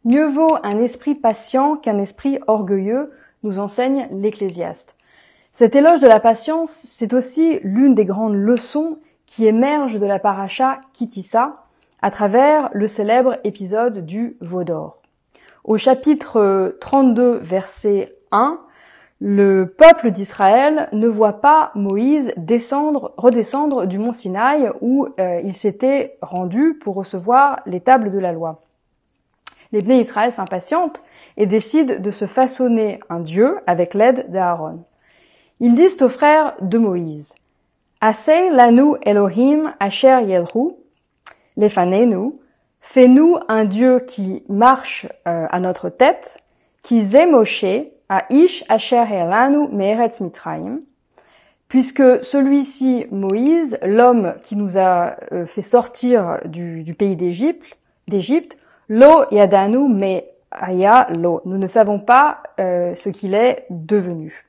Mieux vaut un esprit patient qu'un esprit orgueilleux, nous enseigne l'Ecclésiaste. Cet éloge de la patience, c'est aussi l'une des grandes leçons qui émergent de la paracha Ki-Tisa à travers le célèbre épisode du veau d'or. Au chapitre 32, verset 1, le peuple d'Israël ne voit pas Moïse redescendre du mont Sinaï où il s'était rendu pour recevoir les tables de la loi. Les Bnei Israël s'impatientent et décident de se façonner un dieu avec l'aide d'Aaron. Ils disent aux frères de Moïse, « Asei lanu Elohim asher yelchu lefanenu » Fais-nous un Dieu qui marche à notre tête, qui zé Moshe à Ish asher helanu me'eretz Mitzrayim, puisque celui-ci, Moïse, l'homme qui nous a fait sortir du pays d'Égypte, lo yadanu me aya lo, nous ne savons pas ce qu'il est devenu.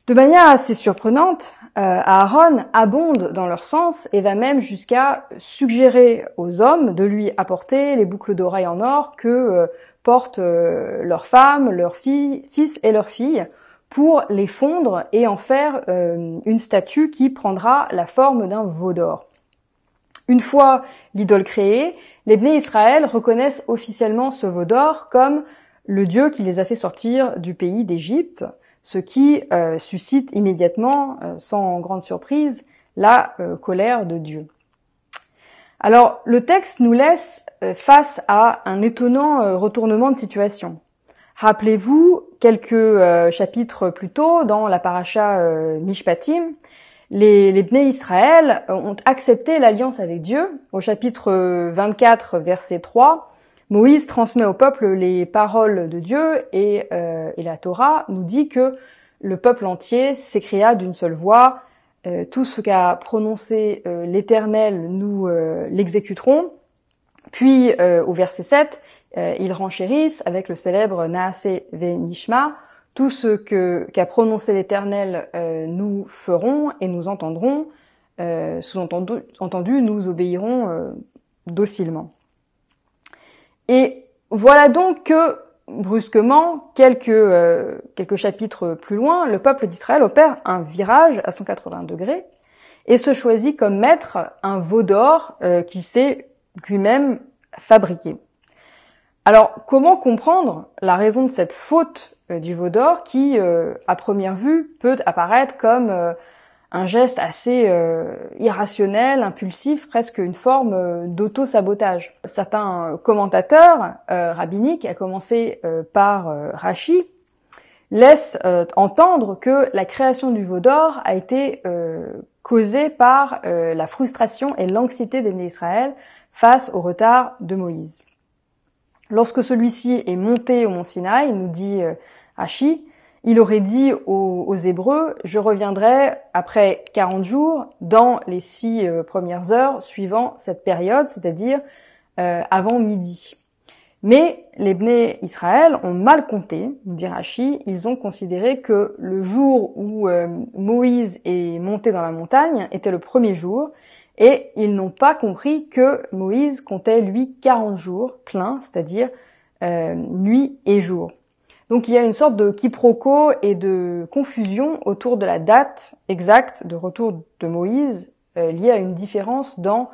De manière assez surprenante, Aaron abonde dans leur sens et va même jusqu'à suggérer aux hommes de lui apporter les boucles d'oreilles en or que portent leurs femmes, leurs fils et leurs filles pour les fondre et en faire une statue qui prendra la forme d'un veau d'or. Une fois l'idole créée, les Bnei Israël reconnaissent officiellement ce veau d'or comme le Dieu qui les a fait sortir du pays d'Égypte, ce qui suscite immédiatement, sans grande surprise, la colère de Dieu. Alors, le texte nous laisse face à un étonnant retournement de situation. Rappelez-vous, quelques chapitres plus tôt, dans la paracha Mishpatim, les Bnei Israël ont accepté l'alliance avec Dieu. Au chapitre 24, verset 3, Moïse transmet au peuple les paroles de Dieu et la Torah nous dit que le peuple entier s'écria d'une seule voix, tout ce qu'a prononcé l'Éternel, nous l'exécuterons. Puis au verset 7, ils renchérissent avec le célèbre Naaseh Venishma, tout ce qu'a prononcé l'Éternel, nous ferons et nous entendrons, sous-entendu, nous obéirons docilement. Et voilà donc que, brusquement, quelques chapitres plus loin, le peuple d'Israël opère un virage à 180 degrés et se choisit comme maître un veau d'or qu'il s'est lui-même fabriqué. Alors, comment comprendre la raison de cette faute du veau d'or qui, à première vue, peut apparaître comme un geste assez irrationnel, impulsif, presque une forme d'auto-sabotage. Certains commentateurs rabbiniques, à commencer par Rashi, laissent entendre que la création du veau d'or a été causée par la frustration et l'anxiété des Bnei Israël face au retard de Moïse. Lorsque celui-ci est monté au mont Sinaï, nous dit Rashi, il aurait dit aux Hébreux, je reviendrai après 40 jours dans les 6 premières heures suivant cette période, c'est-à-dire avant midi. Mais les Bnei Israël ont mal compté, nous dit Rashi, ils ont considéré que le jour où Moïse est monté dans la montagne était le premier jour, et ils n'ont pas compris que Moïse comptait lui 40 jours pleins, c'est-à-dire nuit et jour. Donc il y a une sorte de quiproquo et de confusion autour de la date exacte de retour de Moïse liée à une différence dans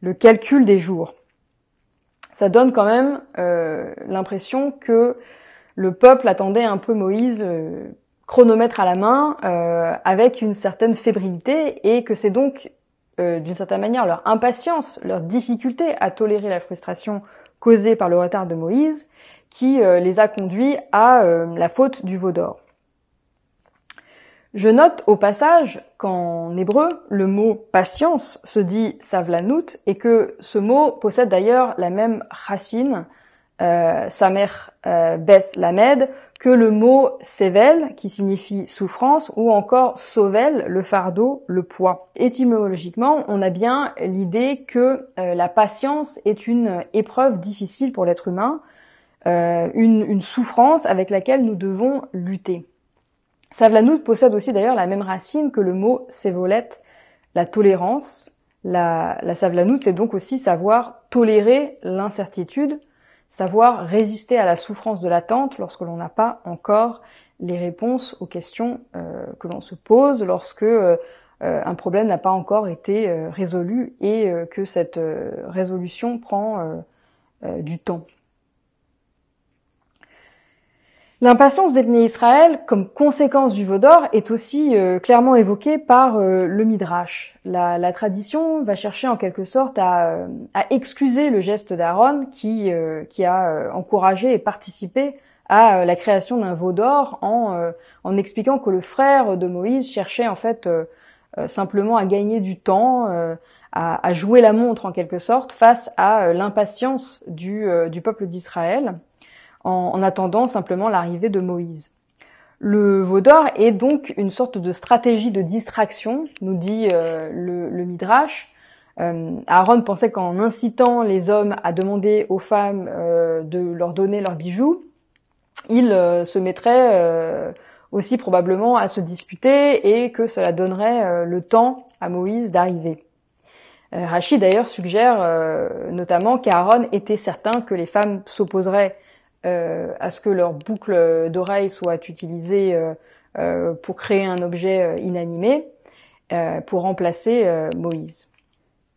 le calcul des jours. Ça donne quand même l'impression que le peuple attendait un peu Moïse chronomètre à la main avec une certaine fébrilité et que c'est donc d'une certaine manière leur impatience, leur difficulté à tolérer la frustration causée par le retard de Moïse qui les a conduits à la faute du veau d'or. Je note au passage qu'en hébreu, le mot patience se dit savlanut et que ce mot possède d'ailleurs la même racine, samer beth lamed, que le mot sevel qui signifie souffrance ou encore sovel, le fardeau, le poids. Étymologiquement, on a bien l'idée que la patience est une épreuve difficile pour l'être humain, une souffrance avec laquelle nous devons lutter. Savlanut possède aussi d'ailleurs la même racine que le mot sévolet, la tolérance, La savlanout, c'est donc aussi savoir tolérer l'incertitude, savoir résister à la souffrance de l'attente lorsque l'on n'a pas encore les réponses aux questions que l'on se pose, lorsque un problème n'a pas encore été résolu et que cette résolution prend du temps. L'impatience des Bnei Israël, comme conséquence du veau d'or, est aussi clairement évoquée par le Midrash. La tradition va chercher en quelque sorte à excuser le geste d'Aaron qui a encouragé et participé à la création d'un veau d'or en expliquant que le frère de Moïse cherchait en fait simplement à gagner du temps, à jouer la montre en quelque sorte face à l'impatience du peuple d'Israël, en attendant simplement l'arrivée de Moïse. Le veau d'or est donc une sorte de stratégie de distraction, nous dit le Midrash. Aaron pensait qu'en incitant les hommes à demander aux femmes de leur donner leurs bijoux, ils se mettraient aussi probablement à se disputer et que cela donnerait le temps à Moïse d'arriver. Rashi d'ailleurs suggère notamment qu'Aaron était certain que les femmes s'opposeraient à ce que leur boucle d'oreille soit utilisée pour créer un objet inanimé pour remplacer Moïse.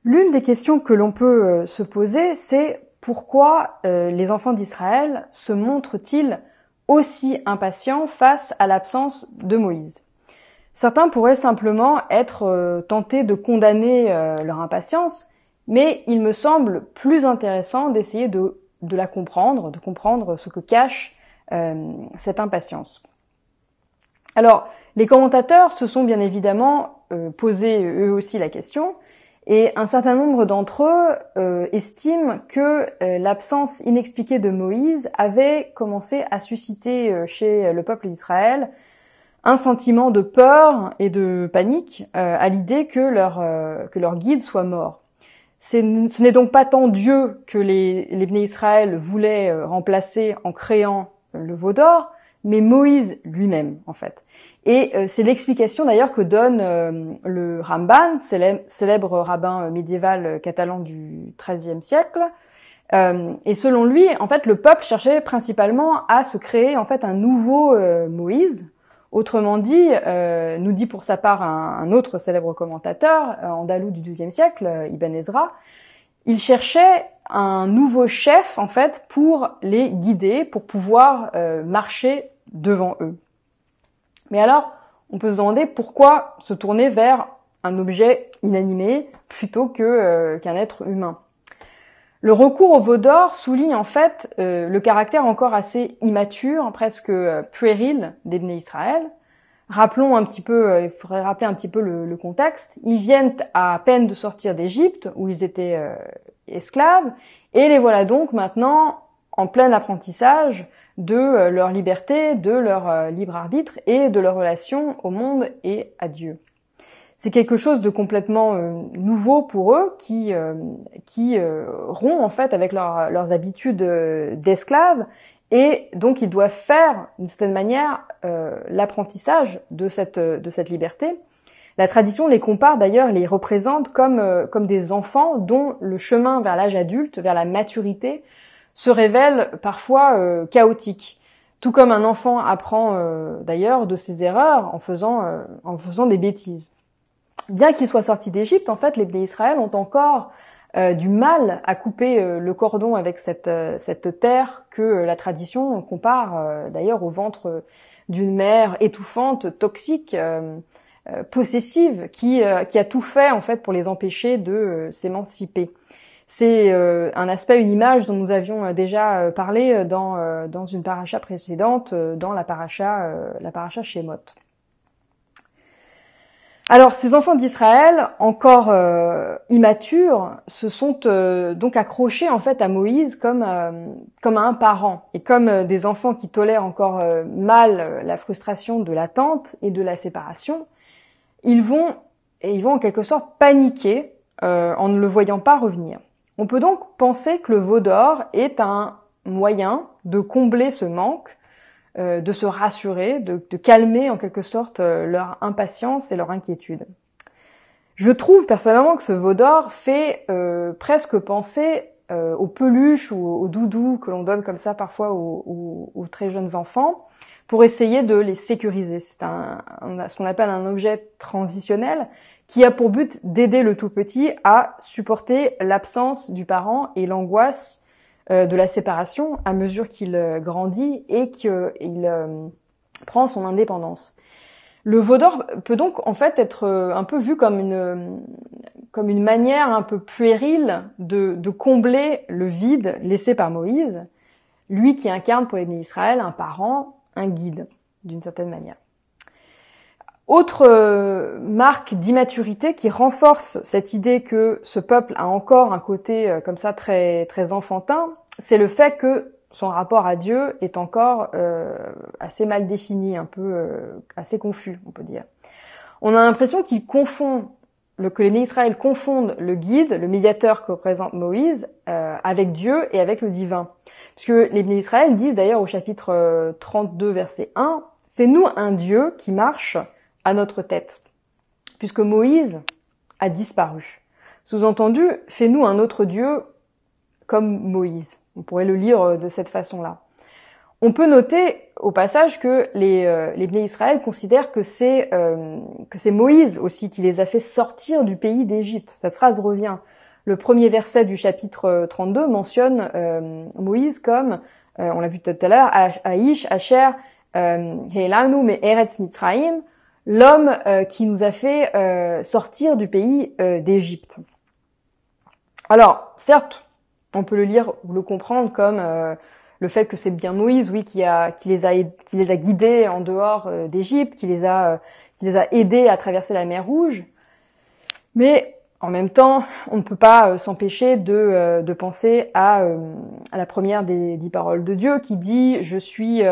L'une des questions que l'on peut se poser, c'est pourquoi les enfants d'Israël se montrent-ils aussi impatients face à l'absence de Moïse? Certains pourraient simplement être tentés de condamner leur impatience, mais il me semble plus intéressant d'essayer de la comprendre, de comprendre ce que cache cette impatience. Alors, les commentateurs se sont bien évidemment posé eux aussi la question, et un certain nombre d'entre eux estiment que l'absence inexpliquée de Moïse avait commencé à susciter chez le peuple d'Israël un sentiment de peur et de panique à l'idée que leur guide soit mort. Ce n'est donc pas tant Dieu que les Bnei Israël voulaient remplacer en créant le veau d'or, mais Moïse lui-même, en fait. Et c'est l'explication d'ailleurs que donne le Ramban, célèbre rabbin médiéval catalan du XIIIe siècle. Et selon lui, en fait, le peuple cherchait principalement à se créer en fait un nouveau Moïse. Autrement dit, nous dit pour sa part un autre célèbre commentateur, andalou du XIIe siècle, Ibn Ezra, il cherchait un nouveau chef, en fait, pour les guider, pour pouvoir marcher devant eux. Mais alors, on peut se demander pourquoi se tourner vers un objet inanimé plutôt qu'un être humain. Le recours au veau d'or souligne en fait le caractère encore assez immature, presque puéril des Bnei Israël. Rappelons un petit peu, il faudrait rappeler un petit peu le contexte. Ils viennent à peine de sortir d'Égypte, où ils étaient esclaves, et les voilà donc maintenant en plein apprentissage de leur liberté, de leur libre arbitre et de leur relation au monde et à Dieu. C'est quelque chose de complètement nouveau pour eux qui rompt en fait avec leurs habitudes d'esclaves, et donc ils doivent faire d'une certaine manière l'apprentissage de cette liberté. La tradition les compare d'ailleurs, les représente comme des enfants dont le chemin vers l'âge adulte, vers la maturité, se révèle parfois chaotique. Tout comme un enfant apprend d'ailleurs de ses erreurs en faisant des bêtises. Bien qu'ils soient sortis d'Égypte, en fait, les Bnei Israël ont encore du mal à couper le cordon avec cette terre que la tradition compare d'ailleurs au ventre d'une mère étouffante, toxique, possessive, qui a tout fait en fait pour les empêcher de s'émanciper. C'est un aspect, une image dont nous avions déjà parlé dans une paracha précédente, dans la paracha Shemot. Alors, ces enfants d'Israël, encore immatures, se sont donc accrochés en fait à Moïse comme à un parent, et comme des enfants qui tolèrent encore mal la frustration de l'attente et de la séparation, ils vont en quelque sorte paniquer en ne le voyant pas revenir. On peut donc penser que le veau d'or est un moyen de combler ce manque, de se rassurer, de calmer en quelque sorte leur impatience et leur inquiétude. Je trouve personnellement que ce veau d'or fait presque penser aux peluches ou aux doudous que l'on donne comme ça parfois aux très jeunes enfants pour essayer de les sécuriser. C'est ce qu'on appelle un objet transitionnel qui a pour but d'aider le tout petit à supporter l'absence du parent et l'angoisse de la séparation à mesure qu'il grandit et qu'il prend son indépendance. Le veau d'or peut donc en fait être un peu vu comme une manière un peu puérile de combler le vide laissé par Moïse, lui qui incarne pour les bénis d'Israël un parent, un guide, d'une certaine manière. Autre marque d'immaturité qui renforce cette idée que ce peuple a encore un côté comme ça très très enfantin, c'est le fait que son rapport à Dieu est encore assez mal défini, un peu assez confus, on peut dire. On a l'impression que les bénis d'Israël confondent le guide, le médiateur que représente Moïse, avec Dieu et avec le divin. Puisque les bénis d'Israël disent d'ailleurs au chapitre 32, verset 1, « Fais-nous un Dieu qui marche à notre tête. » Puisque Moïse a disparu. Sous-entendu, « Fais-nous un autre Dieu comme Moïse. » On pourrait le lire de cette façon-là. On peut noter au passage que les bénis d'Israël considèrent que c'est Moïse aussi qui les a fait sortir du pays d'Égypte. Cette phrase revient. Le premier verset du chapitre 32 mentionne Moïse comme, on l'a vu tout à l'heure, Aish Asher Heilanu me Eretz Mitzrayim, l'homme qui nous a fait sortir du pays d'Égypte. Alors, certes, on peut le lire ou le comprendre comme le fait que c'est bien Moïse, oui, qui les a guidés en dehors d'Égypte, qui les a aidés à traverser la mer Rouge. Mais en même temps, on ne peut pas s'empêcher de penser à la première des 10 paroles de Dieu qui dit « Je suis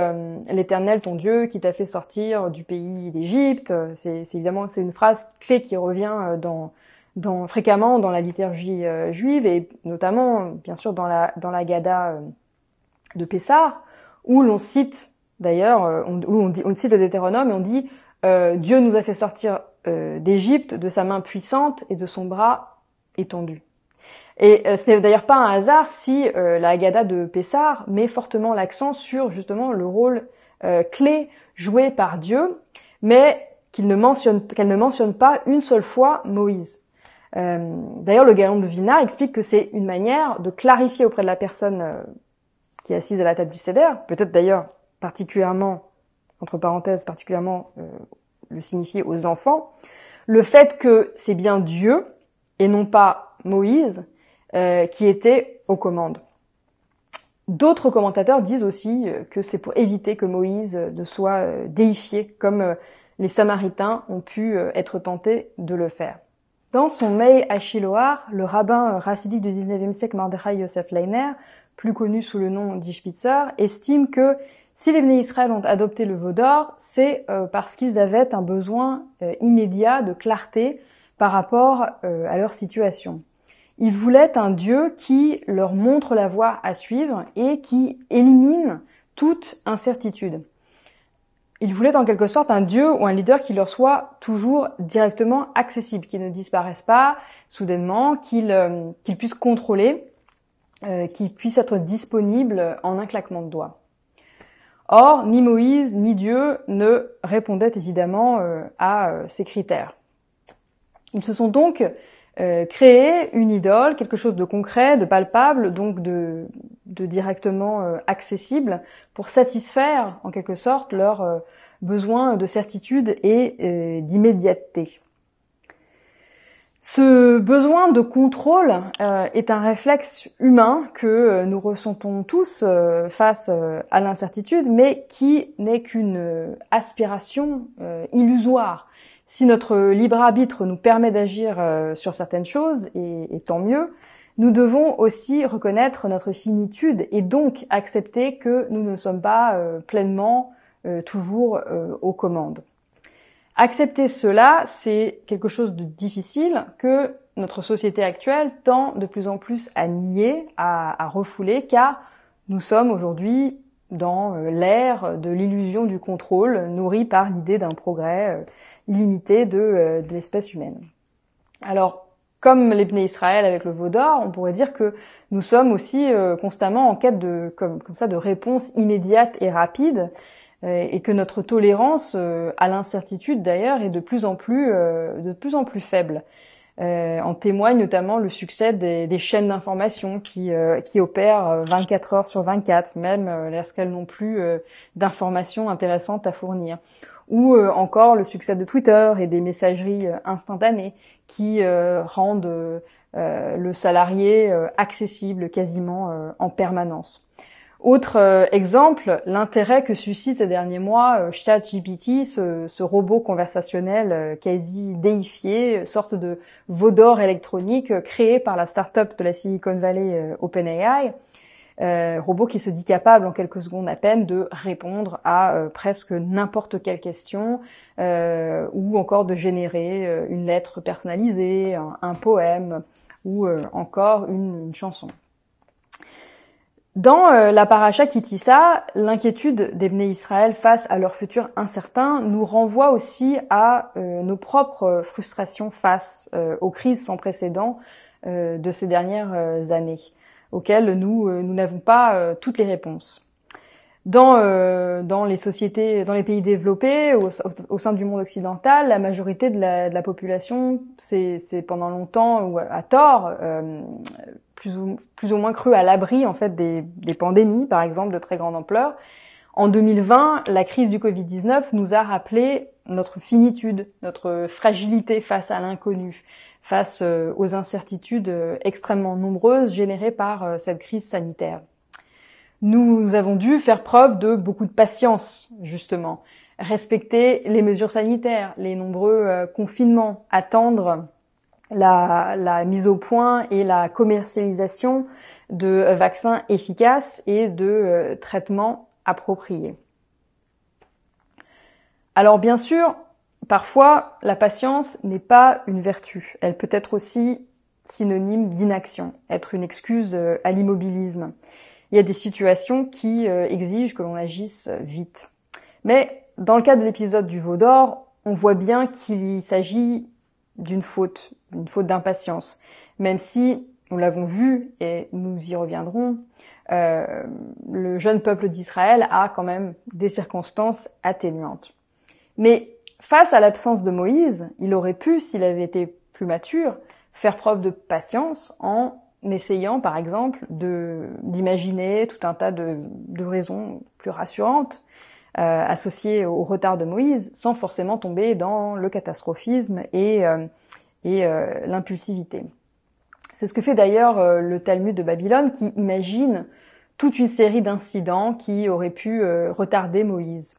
l'Éternel ton Dieu qui t'a fait sortir du pays d'Égypte ». C'est évidemment une phrase clé qui revient fréquemment dans la liturgie juive et notamment bien sûr dans la Gada de Pessah où l'on cite d'ailleurs on cite le Deutéronome et on dit Dieu nous a fait sortir d'Égypte de sa main puissante et de son bras étendu. Et ce n'est d'ailleurs pas un hasard si la Haggadah de Pessah met fortement l'accent sur justement le rôle clé joué par Dieu, mais qu'elle ne mentionne pas une seule fois Moïse. D'ailleurs, le Gaon de Vilna explique que c'est une manière de clarifier auprès de la personne qui est assise à la table du Seder, peut-être d'ailleurs particulièrement, entre parenthèses, le signifier aux enfants, le fait que c'est bien Dieu et non pas Moïse qui était aux commandes. D'autres commentateurs disent aussi que c'est pour éviter que Moïse ne soit déifié comme les Samaritains ont pu être tentés de le faire. Dans son Mei Hashiloar, le rabbin racidique du 19e siècle Mordechai Yosef Leiner, plus connu sous le nom d'Ishpitzer, estime que si les bénis d'Israël ont adopté le veau d'or, c'est parce qu'ils avaient un besoin immédiat de clarté par rapport à leur situation. Ils voulaient un Dieu qui leur montre la voie à suivre et qui élimine toute incertitude. Ils voulaient en quelque sorte un Dieu ou un leader qui leur soit toujours directement accessible, qui ne disparaisse pas soudainement, qu'ils puissent contrôler, qu'il puisse être disponible en un claquement de doigts. Or, ni Moïse ni Dieu ne répondaient évidemment à ces critères. Ils se sont donc créés une idole, quelque chose de concret, de palpable, donc de directement accessible, pour satisfaire en quelque sorte leurs besoins de certitude et d'immédiateté. Ce besoin de contrôle est un réflexe humain que nous ressentons tous face à l'incertitude, mais qui n'est qu'une aspiration illusoire. Si notre libre arbitre nous permet d'agir sur certaines choses, et tant mieux, nous devons aussi reconnaître notre finitude et donc accepter que nous ne sommes pas pleinement toujours aux commandes. Accepter cela, c'est quelque chose de difficile que notre société actuelle tend de plus en plus à nier, à refouler, car nous sommes aujourd'hui dans l'ère de l'illusion du contrôle, nourrie par l'idée d'un progrès illimité de l'espèce humaine. Alors, comme les Bnei Israël avec le veau d'or, on pourrait dire que nous sommes aussi constamment en quête de comme ça de réponses immédiates et rapides, et que notre tolérance à l'incertitude d'ailleurs est de plus en plus faible. En témoigne notamment le succès des chaînes d'information qui opèrent 24 heures sur 24, même lorsqu'elles n'ont plus d'informations intéressantes à fournir. Ou encore le succès de Twitter et des messageries instantanées qui rendent le salarié accessible quasiment en permanence. Autre exemple, l'intérêt que suscite ces derniers mois ChatGPT, ce robot conversationnel quasi déifié, sorte de veau d'or électronique créé par la start-up de la Silicon Valley OpenAI, robot qui se dit capable en quelques secondes à peine de répondre à presque n'importe quelle question, ou encore de générer une lettre personnalisée, un poème, ou encore une chanson. Dans la paracha Ki Tisa, l'inquiétude des Bnei Israël face à leur futur incertain nous renvoie aussi à nos propres frustrations face aux crises sans précédent de ces dernières années, auxquelles nous n'avons pas toutes les réponses. Dans les sociétés, dans les pays développés, au sein du monde occidental, la majorité de la population, c'est pendant longtemps, ou à tort, plus ou moins cru à l'abri en fait des pandémies, par exemple, de très grande ampleur. En 2020, la crise du Covid-19 nous a rappelé notre finitude, notre fragilité face à l'inconnu, face aux incertitudes extrêmement nombreuses générées par cette crise sanitaire. Nous avons dû faire preuve de beaucoup de patience, justement, respecter les mesures sanitaires, les nombreux confinements, attendre la mise au point et la commercialisation de vaccins efficaces et de traitements appropriés. Alors bien sûr, parfois, la patience n'est pas une vertu. Elle peut être aussi synonyme d'inaction, être une excuse à l'immobilisme. Il y a des situations qui exigent que l'on agisse vite. Mais dans le cas de l'épisode du veau d'or, on voit bien qu'il s'agit d'une faute d'impatience. Même si, nous l'avons vu et nous y reviendrons, le jeune peuple d'Israël a quand même des circonstances atténuantes. Mais face à l'absence de Moïse, il aurait pu, s'il avait été plus mature, faire preuve de patience en essayant, par exemple, d'imaginer tout un tas de raisons plus rassurantes associées au retard de Moïse, sans forcément tomber dans le catastrophisme et l'impulsivité. C'est ce que fait d'ailleurs le Talmud de Babylone, qui imagine toute une série d'incidents qui auraient pu retarder Moïse.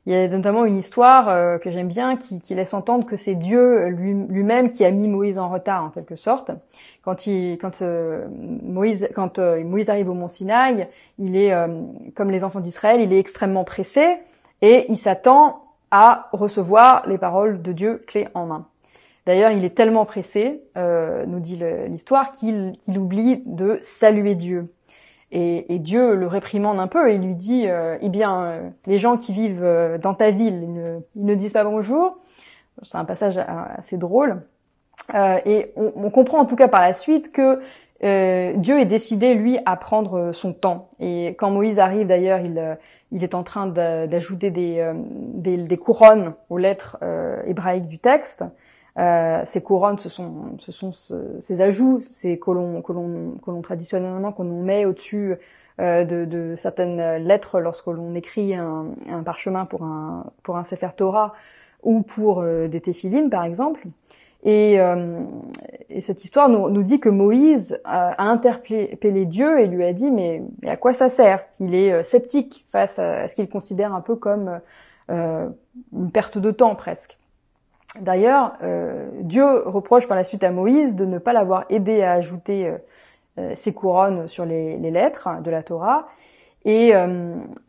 Il y a notamment une histoire que j'aime bien qui laisse entendre que c'est Dieu lui-même qui a mis Moïse en retard en quelque sorte. Quand Moïse arrive au mont Sinaï, il est comme les enfants d'Israël, il est extrêmement pressé et il s'attend à recevoir les paroles de Dieu clé en main. D'ailleurs, il est tellement pressé, nous dit l'histoire, qu'il oublie de saluer Dieu. Et Dieu le réprimande un peu et lui dit les gens qui vivent dans ta ville, ils ne disent pas bonjour. C'est un passage assez drôle. Et on comprend en tout cas par la suite que Dieu est décidé, lui, à prendre son temps. Et quand Moïse arrive, d'ailleurs, il est en train d'ajouter des couronnes aux lettres hébraïques du texte. Ces couronnes, ce sont ces ajouts, ces que l'on traditionnellement qu'on met au-dessus de certaines lettres lorsque l'on écrit un parchemin pour un Sefer Torah ou pour des téphilines par exemple. Et cette histoire nous dit que Moïse a interpellé Dieu et lui a dit mais à quoi ça sert? Il est sceptique face à ce qu'il considère un peu comme une perte de temps presque. D'ailleurs, Dieu reproche par la suite à Moïse de ne pas l'avoir aidé à ajouter ces couronnes sur les lettres de la Torah. Et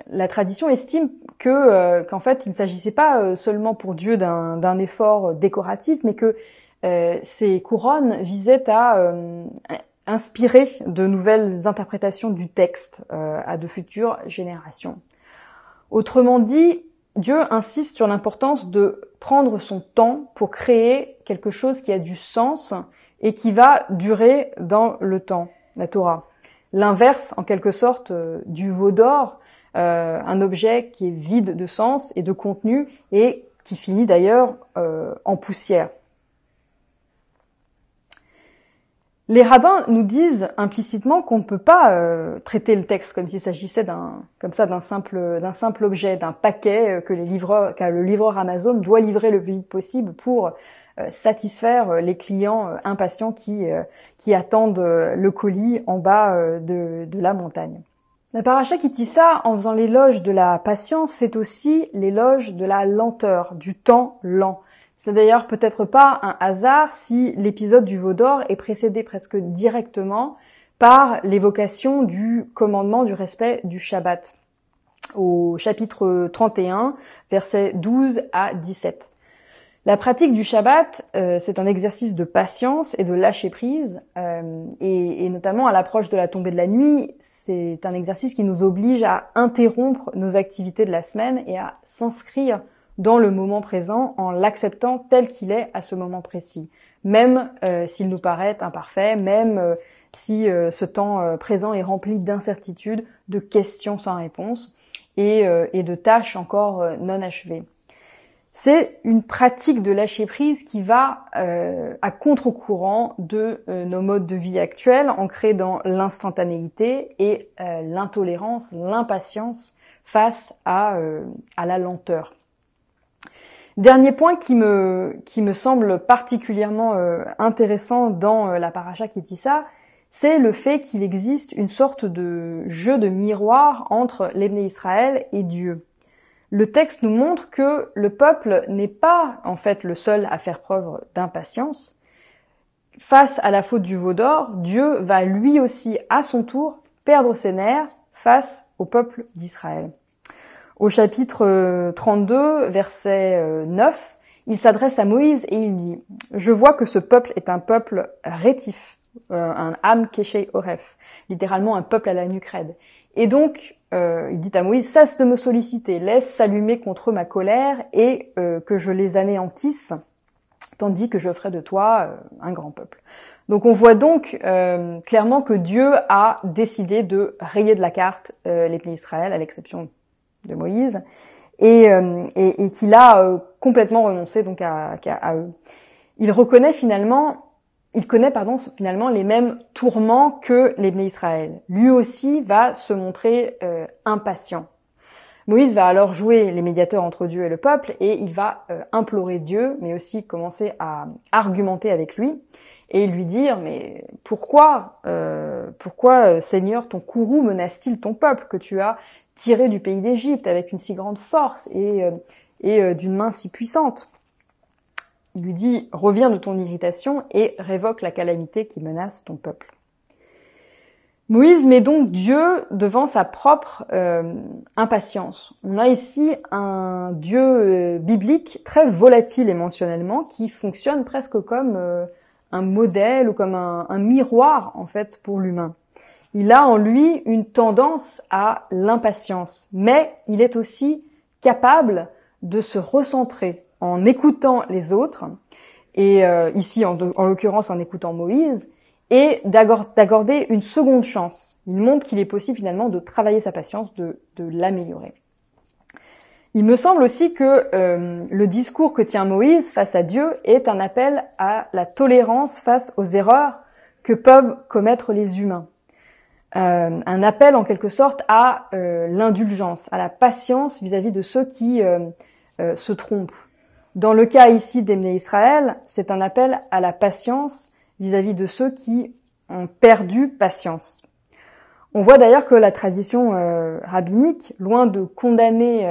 la tradition estime qu'en fait, il ne s'agissait pas seulement pour Dieu d'un effort décoratif, mais que ces couronnes visaient à inspirer de nouvelles interprétations du texte à de futures générations. Autrement dit, Dieu insiste sur l'importance de prendre son temps pour créer quelque chose qui a du sens et qui va durer dans le temps, la Torah. L'inverse, en quelque sorte, du veau d'or, un objet qui est vide de sens et de contenu et qui finit d'ailleurs en poussière. Les rabbins nous disent implicitement qu'on ne peut pas traiter le texte comme s'il s'agissait d'un simple objet, d'un paquet que le livreur Amazon doit livrer le plus vite possible pour satisfaire les clients impatients qui attendent le colis en bas de la montagne. La paracha qui dit ça, en faisant l'éloge de la patience, fait aussi l'éloge de la lenteur, du temps lent. C'est d'ailleurs peut-être pas un hasard si l'épisode du veau d'or est précédé presque directement par l'évocation du commandement du respect du Shabbat, au chapitre 31, versets 12 à 17. La pratique du Shabbat, c'est un exercice de patience et de lâcher prise, et notamment à l'approche de la tombée de la nuit, c'est un exercice qui nous oblige à interrompre nos activités de la semaine et à s'inscrire dans le moment présent en l'acceptant tel qu'il est à ce moment précis, même s'il nous paraît imparfait, même si ce temps présent est rempli d'incertitudes, de questions sans réponse et de tâches encore non achevées. C'est une pratique de lâcher prise qui va à contre-courant de nos modes de vie actuels, ancrés dans l'instantanéité et l'intolérance, l'impatience face à la lenteur. Dernier point qui me semble particulièrement intéressant dans la paracha Ki-Tisa, c'est le fait qu'il existe une sorte de jeu de miroir entre l'Ebné Israël et Dieu. Le texte nous montre que le peuple n'est pas en fait le seul à faire preuve d'impatience. Face à la faute du veau d'or, Dieu va lui aussi à son tour perdre ses nerfs face au peuple d'Israël. Au chapitre 32, verset 9, il s'adresse à Moïse et il dit « Je vois que ce peuple est un peuple rétif, un Am Keshei Oref, littéralement un peuple à la nuque raide. Et donc, il dit à Moïse « Cesse de me solliciter, laisse s'allumer contre eux ma colère et que je les anéantisse, tandis que je ferai de toi un grand peuple. » Donc on voit donc clairement que Dieu a décidé de rayer de la carte les pays d'Israël, à l'exception de Moïse, et qu'il a complètement renoncé donc à eux. Il connaît finalement les mêmes tourments que les Bnei Israël. Lui aussi va se montrer impatient. Moïse va alors jouer les médiateurs entre Dieu et le peuple et il va implorer Dieu, mais aussi commencer à argumenter avec lui et lui dire mais pourquoi Seigneur ton courroux menace-t-il ton peuple que tu as tiré du pays d'Égypte avec une si grande force et d'une main si puissante? Il lui dit « Reviens de ton irritation et révoque la calamité qui menace ton peuple. » Moïse met donc Dieu devant sa propre impatience. On a ici un Dieu biblique très volatile émotionnellement qui fonctionne presque comme un modèle ou comme un miroir en fait pour l'humain. Il a en lui une tendance à l'impatience, mais il est aussi capable de se recentrer en écoutant les autres, et ici en l'occurrence en écoutant Moïse, et d'accorder une seconde chance. Il montre qu'il est possible finalement de travailler sa patience, de l'améliorer. Il me semble aussi que le discours que tient Moïse face à Dieu est un appel à la tolérance face aux erreurs que peuvent commettre les humains. Un appel en quelque sorte à l'indulgence, à la patience vis-à-vis de ceux qui se trompent. Dans le cas ici d'Ebné Israël, c'est un appel à la patience vis-à-vis de ceux qui ont perdu patience. On voit d'ailleurs que la tradition rabbinique, loin de condamner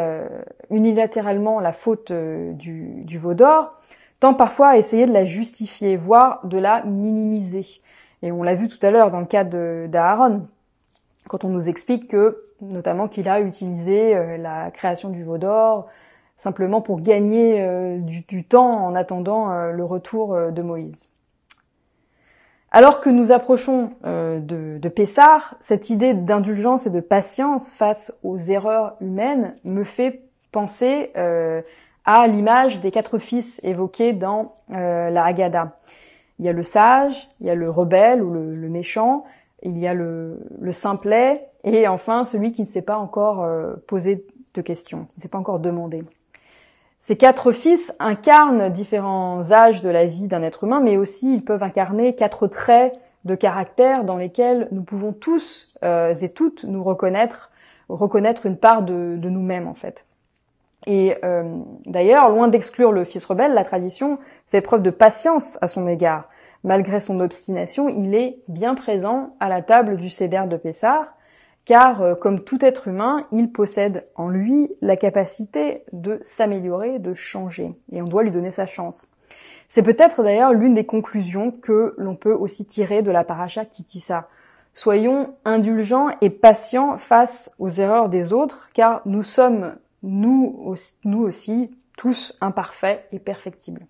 unilatéralement la faute du veau d'or, tend parfois à essayer de la justifier, voire de la minimiser. Et on l'a vu tout à l'heure dans le cas d'Aaron, quand on nous explique que, notamment, qu'il a utilisé la création du veau d'or simplement pour gagner du temps en attendant le retour de Moïse. Alors que nous approchons de Pessah, cette idée d'indulgence et de patience face aux erreurs humaines me fait penser à l'image des 4 fils évoqués dans la Haggadah. Il y a le sage, il y a le rebelle ou le méchant, il y a le simplet, et enfin celui qui ne s'est pas encore posé de questions, qui ne s'est pas encore demandé. Ces 4 fils incarnent différents âges de la vie d'un être humain, mais aussi ils peuvent incarner 4 traits de caractère dans lesquels nous pouvons tous et toutes nous reconnaître une part de nous-mêmes en fait. Et d'ailleurs, loin d'exclure le fils rebelle, la tradition fait preuve de patience à son égard. Malgré son obstination, il est bien présent à la table du Seder de Pessah, car comme tout être humain, il possède en lui la capacité de s'améliorer, de changer, et on doit lui donner sa chance. C'est peut-être d'ailleurs l'une des conclusions que l'on peut aussi tirer de la paracha Ki Tisa. Soyons indulgents et patients face aux erreurs des autres, car nous sommes nous aussi tous imparfaits et perfectibles.